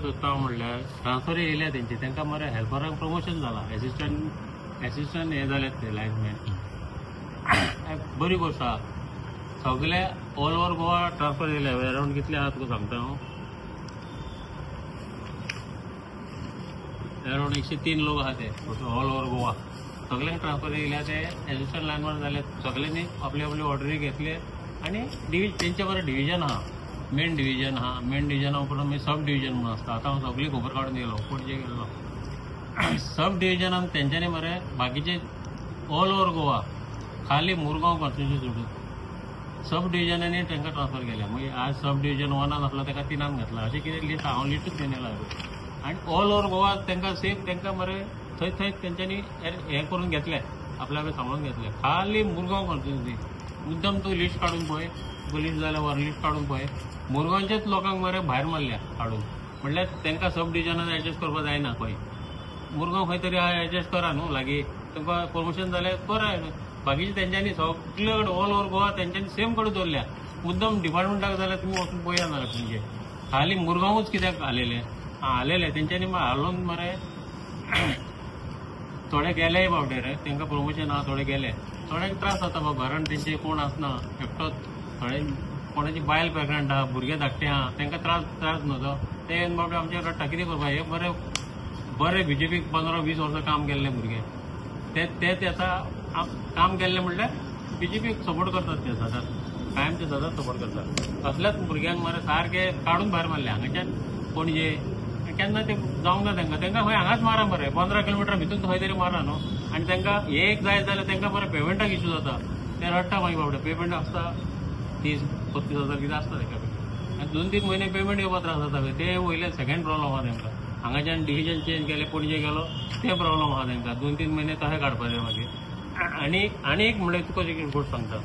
सोदता म्हणल्यार ट्रान्सफर येयल्या तेंची तांकां मरे हेल्परांक प्रमोशन जाला एसिस्टंट हे जाले ते लायनमॅन बरी गोष्ट आहा सगळे ऑल ओव्हर गोवा ट्रान्सफर येयले अरावंड कितले आहा तुका सांगता हांव अरावंड 103 लोक आहा ते ऑल ओव्हर गोवा सगळ्यांक ट्रान्सफर येयल्या ते एसिस्टंट लायनमॅन जाले सगळ्यांनी आपली आपली ऑर्डरी घेतले आनी तेंचे बरें डिविजन आहा मेन डिविजन उपरांत मागीर सब डिविजन म्हणून आसता आतां हांव सगळी खबर काडून येयलो पणजे गेल्लो सब डिविजनान तेंच्यांनी मरे बाकीचे ऑल ओव्हर गोवा खाली मुरगांव कॉन्स्टिट्युन्सी सोडून सब डिविजनांनी तांकां ट्रान्सफर केल्या मागीर आज सब डिविजन 1 आसलो ताका 3 घातला अशें कितें लिस्ट हांव लिस्टूच घेवन येयला आनी ऑल ओव्हर गोवा तांकां सेम तांकां मरे थंय तेंच्यांनी हें करून घेतलें आपल्या सांबाळून घेतलें खाली मुरगांव कॉन्स्टिट्युन्सी मुद्दम तूं लिस्ट काडून पळय तुका लिस्ट जाल्यार वर लिस्ट काडून पळय मुरगांवच्याच लोकांक मरे भायर मारल्या काडून म्हणल्यार तांकां सब डिविजनान एडजस्ट करपा जायना खंय मुरगांव खंय तरी एडजस्ट करा न्हू लागीं तुमकां प्रमोशन जाल्यार करा बाकीचे तेंच्यांनी सगळे कडेन ऑल ओव्हर गोवा तेंच्यांनी सेम कडेन दवरल्या मुद्दम डिपार्टमेंटाक जाल्यार तुमी वचून पळया नाल्यार तुमचे खाली मुरगांवूच कित्याक हालेले तेंच्यांनी हालोवन मरे थोडे गेलेय बावटे रे तांकां प्रमोशन आहा थोडे गेले थोड्यांक त्रास जाता बाबा घरान तेंचे कोण आसना एकटोच थोडे कोणाची बायल प्रेग्नंट आहा भुरगे धाकटे आहा तांकां त्रास न्हू तो ते येवन बाबडे आमचे रडटा कितें करपा हे बरे बीजेपीक 15-20 वर्सां काम केल्ले भुरगे ते आतां काम केल्लें म्हणल्यार बीजेपीक सपोर्ट करतात ते सदांच कायमचे सदांच सपोर्ट करतात असल्याच भुरग्यांक मरे सारके काडून भायर मारले हांगाच्यान पणजे केन्ना ते जावंक ना तांकां खंय हांगाच मारा मरे 15 किलोमिटर भितून खंय तरी मारा न्हू आनी तांकां एक जाय जाल्यार तांकां मरे पेमेंटाक इश्यू जाता ते रडटा मागीर बाबडे पेमेंट आसता 30-35 हजार कितें आसता ताका आनी 2-3 म्हयने पेमेंट येवपा त्रास जाता ते वयले सेकंड प्रॉब्लम आहा तांकां हांगाच्यान डिविजन चेंज केले पणजे गेलो ते प्रॉब्लम आहा तांकां 2-3 म्हयने तशें काडपाचें मागीर आनी एक म्हणल्यार तुका एक गोश्ट सांगता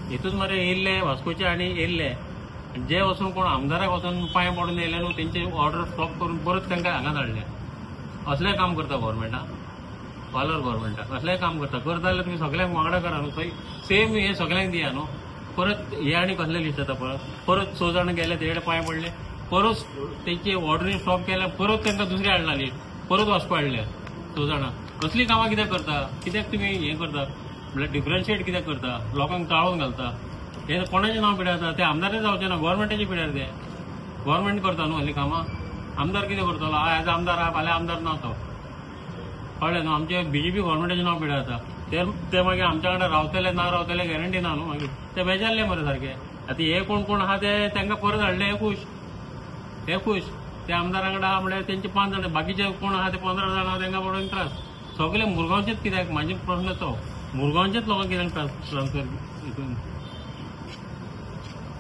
हितून मरे येयल्ले वास्कोचे आनी येयल्ले जे वचून कोण आमदाराक वचून पांय पडून येयले न्हू तेंचे ऑर्डर स्टॉप करून परत तांकां हांगा धाडले असलें काम करता गव्हर्मेंटाक पालर गव्हर्मेंटाक असलें काम करता जाल्यार तुमी सगळ्यांक वांगडा करा न्हू थंय सेम हे सगळ्यांक दिया न्हू परत हे आनी कसले लिस्ट जाता परत 6 जाण गेले तेजे कडेन पांय पडले परत तेंची ऑर्डरी स्टॉप केल्या परत तांकां दुसरी हाडला लिस्ट परत वास्को हाडल्या 6 जाणां कसली कामां कित्याक करता कित्याक तुमी हें करता म्हणल्यार डिफरन्शिएट कित्याक करता लोकांक चाळोवन घालता हे कोणाचें नांव पिड्यार जाता ते आमदाराचें जावचें ना गव्हर्मेंटाचें पिड्यार ते गव्हर्मेंट करता न्हू हल्ली कामां आमदार कितें करतलो आज आमदार आहा फाल्यां आमदार ना तो कळ्ळें न्हू आमचे बीजेपी गव्हर्मेंटाचें नांव पिड्यार जाता ते मागीर आमच्या कडेन रावतले ना रावतले गॅरंटी ना न्हू मागीर ते बेजारले मरे सारके आतां हे कोण आहा ते तांकां परत हाडले हे खूश ते आमदारा कडेन आहा म्हणल्यार तेंचे 5 जाण बाकीचे कोण आहा ते 15 जाण आहा तांकां पडून त्रास सगळे मुरगांवचेच कित्याक म्हाजे प्रश्न तो मुरगांवचेच लोकांक कित्याक ट्रान्सफर हितून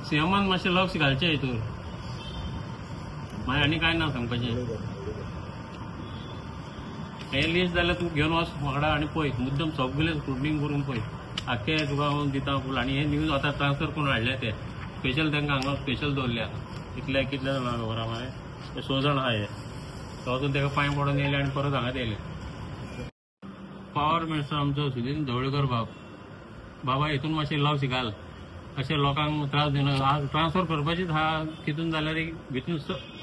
सीएमान मातशें लक्ष घालचें हितूर मागीर आनी कांय ना सांगपाचें हे लिस्ट जाल्यार तूं घेवन वच वांगडा आनी पळय मुद्दम सगळें स्क्रुटनींग करून पळय आख्खे तुका दिता फूल आनी हे न्यूज आतां ट्रान्सफर करून हाडले ते स्पेशल तांकां हांगा स्पेशल दवरल्या कितले जाणां खबर आहा मरे 6 जाण आहा हे तो वचून ताका पांय पडून येयले आनी परत हांगा येयले पावर मिनिस्टर आमचो सुनील ढवळकर बाबा हितून मातशें लक्ष घाल अशें लोकांक त्रास दिना ट्रान्सफर करपाचीच आहा तितून जाल्यार भितून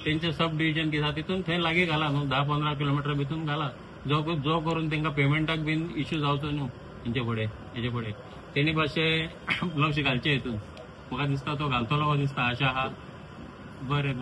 तेंचे सब डिविजन कितें आहा तितून थंय लागीं घाला न्हू 10-15 किलोमिटर भितून घाला जो करून तांकां पेमेंटाक बीन इश्यू जावचो न्हू हेजे फुडें तेणी मातशें लक्ष घालचें हितून म्हाका दिसता तो घालतलो दिसता आशा आहा बरें